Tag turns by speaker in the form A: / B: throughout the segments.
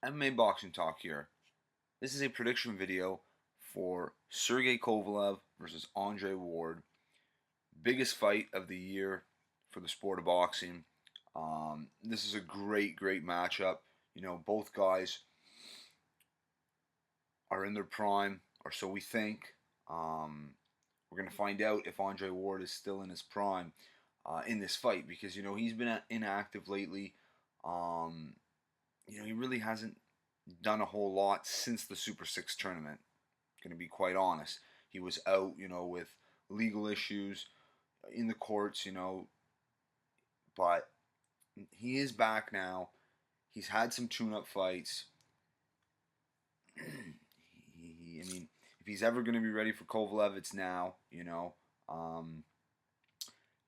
A: MMA Boxing Talk here. This is a prediction video for Sergey Kovalev versus Andre Ward. Biggest fight of the year for the sport of boxing. This is a great matchup. Both guys are in their prime, or so we think. We're going to find out if Andre Ward is still in his prime in this fight because, he's been inactive lately. He really hasn't done a whole lot since the Super 6 tournament. Going to be quite honest. He was out, with legal issues in the courts, but he is back now. He's had some tune-up fights. If he's ever going to be ready for Kovalev, it's now,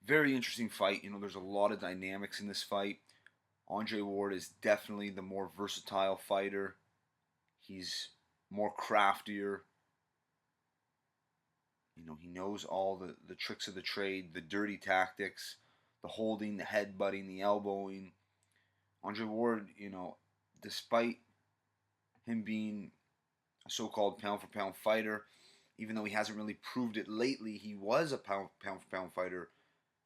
A: Very interesting fight. There's a lot of dynamics in this fight. Andre Ward is definitely the more versatile fighter. He's more craftier. He knows all the tricks of the trade, the dirty tactics, the holding, the headbutting, the elbowing. Andre Ward, despite him being a so-called pound-for-pound fighter, even though he hasn't really proved it lately, he was a pound-for-pound fighter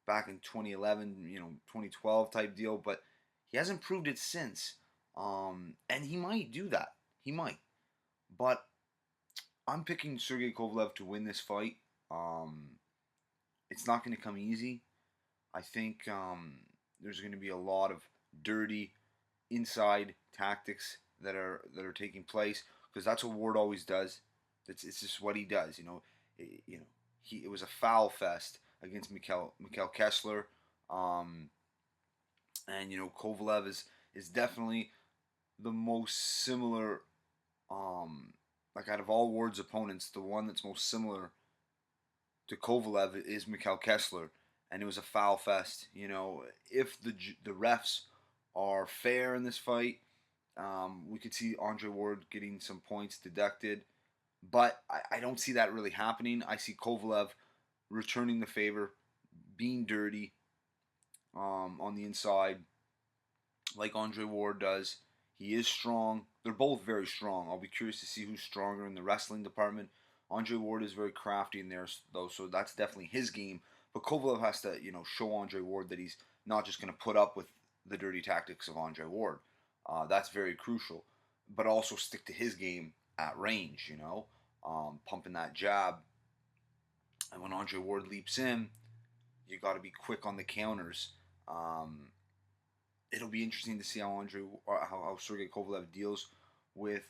A: back in 2011, 2012 type deal, but he hasn't proved it since. And he might do that. He might. But I'm picking Sergey Kovalev to win this fight. It's not going to come easy. I think there's going to be a lot of dirty inside tactics that are taking place, because that's what Ward always does. It's just what he does. It was a foul fest against Mikhail Kessler. And Kovalev is definitely the most similar, out of all Ward's opponents, the one that's most similar to Kovalev is Mikhail Kessler, and it was a foul fest. If the refs are fair in this fight, we could see Andre Ward getting some points deducted, but I don't see that really happening. I see Kovalev returning the favor, being dirty on the inside, like Andre Ward does. He is strong. They're both very strong. I'll be curious to see who's stronger in the wrestling department. Andre Ward is very crafty in there, though, so that's definitely his game. But Kovalev has to, show Andre Ward that he's not just going to put up with the dirty tactics of Andre Ward. That's very crucial. But also stick to his game at range, pumping that jab. And when Andre Ward leaps in, you got to be quick on the counters. It'll be interesting to see how Sergey Kovalev deals with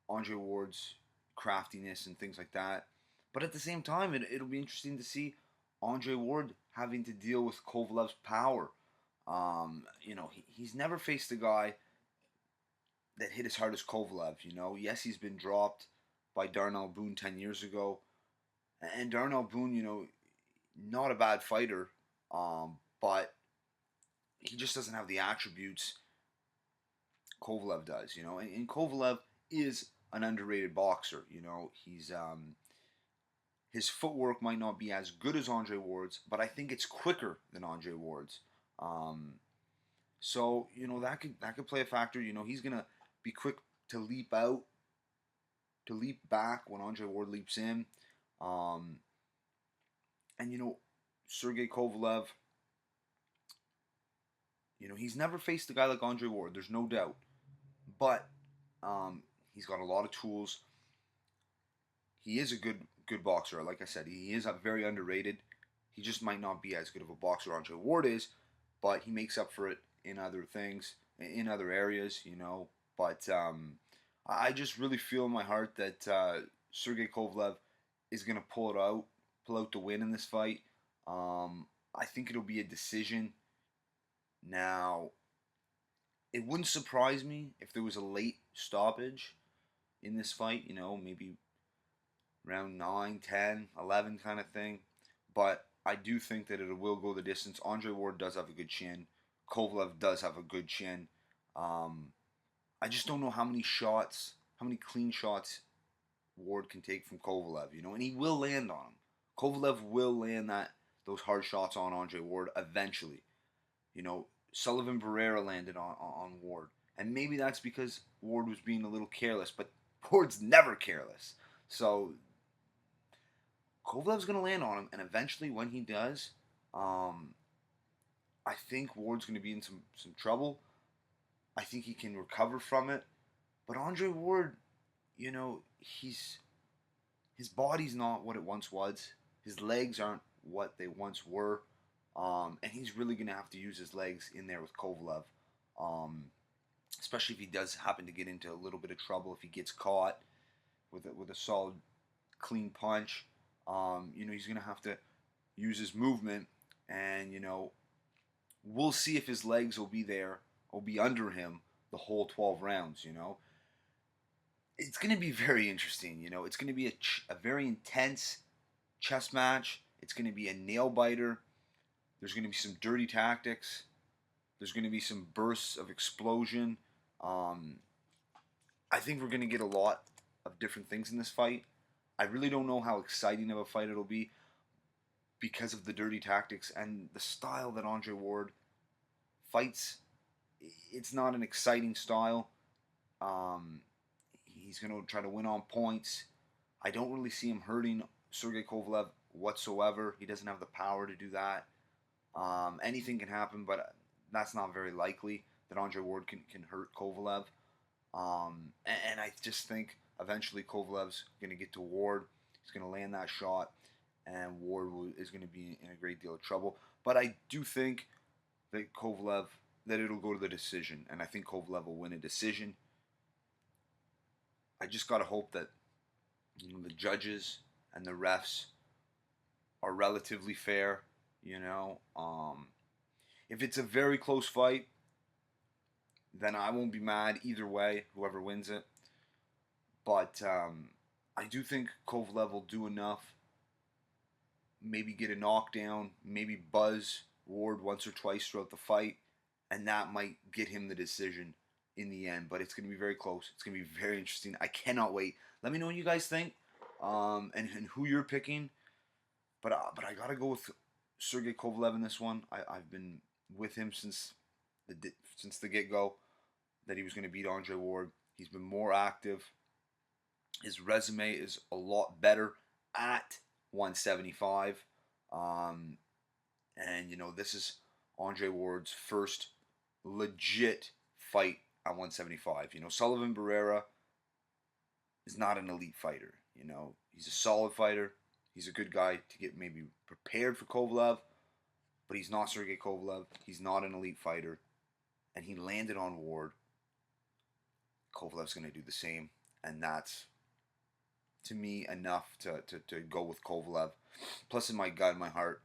A: Andre Ward's craftiness and things like that. But at the same time, it'll be interesting to see Andre Ward having to deal with Kovalev's power. He's never faced a guy that hit as hard as Kovalev. Yes, he's been dropped by Darnell Boone 10 years ago, and Darnell Boone, not a bad fighter, but he just doesn't have the attributes Kovalev does, and Kovalev is an underrated boxer. He's his footwork might not be as good as Andre Ward's, but I think it's quicker than Andre Ward's. So that could play a factor. He's gonna be quick to leap out, to leap back when Andre Ward leaps in. And Sergey Kovalev, he's never faced a guy like Andre Ward. There's no doubt, but he's got a lot of tools. He is a good boxer. Like I said, he is very underrated. He just might not be as good of a boxer Andre Ward is, but he makes up for it in other things, in other areas, But I just really feel in my heart that Sergey Kovalev is going to pull out the win in this fight. I think it'll be a decision. Now, it wouldn't surprise me if there was a late stoppage in this fight, maybe around 9, 10, 11 kind of thing. But I do think that it will go the distance. Andre Ward does have a good chin. Kovalev does have a good chin. I just don't know how many clean shots Ward can take from Kovalev, and he will land on him. Kovalev will land those hard shots on Andre Ward eventually. Sullivan Barrera landed on Ward. And maybe that's because Ward was being a little careless, but Ward's never careless. So Kovalev's going to land on him, and eventually when he does, um, I think Ward's going to be in some trouble. I think he can recover from it. But Andre Ward, his body's not what it once was. His legs aren't what they once were. And he's really going to have to use his legs in there with Kovalev. Um, Especially if he does happen to get into a little bit of trouble, if he gets caught with a solid, clean punch. He's going to have to use his movement, and we'll see if his legs will be there, will be under him the whole 12 rounds. It's going to be very interesting. It's going to be a very intense chess match. It's going to be a nail biter. There's going to be some dirty tactics. There's going to be some bursts of explosion. I think we're going to get a lot of different things in this fight. I really don't know how exciting of a fight it'll be because of the dirty tactics and the style that Andre Ward fights. It's not an exciting style. He's going to try to win on points. I don't really see him hurting Sergey Kovalev whatsoever. He doesn't have the power to do that. Anything can happen, but that's not very likely that Andre Ward can hurt Kovalev. And I just think eventually Kovalev's going to get to Ward. He's going to land that shot, and Ward is going to be in a great deal of trouble. But I do think that that it'll go to the decision, and I think Kovalev will win a decision. I just got to hope that the judges and the refs are relatively fair. If it's a very close fight, then I won't be mad either way, whoever wins it. But I do think Kovalev will do enough, maybe get a knockdown, maybe buzz Ward once or twice throughout the fight, and that might get him the decision in the end. But it's going to be very close. It's going to be very interesting. I cannot wait. Let me know what you guys think, and who you're picking. But I got to go with Sergey Kovalev in this one. I've been with him since the get-go that he was going to beat Andre Ward. He's been more active. His resume is a lot better at 175. And, this is Andre Ward's first legit fight at 175. Sullivan Barrera is not an elite fighter. He's a solid fighter. He's a good guy to get maybe prepared for Kovalev, but he's not Sergey Kovalev. He's not an elite fighter, and he landed on Ward. Kovalev's going to do the same, and that's, to me, enough to go with Kovalev. Plus, in my gut, in my heart,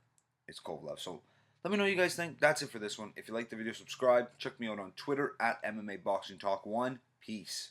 A: it's Kovalev. So let me know what you guys think. That's it for this one. If you like the video, subscribe. Check me out on Twitter at MMA Boxing Talk 1. Peace.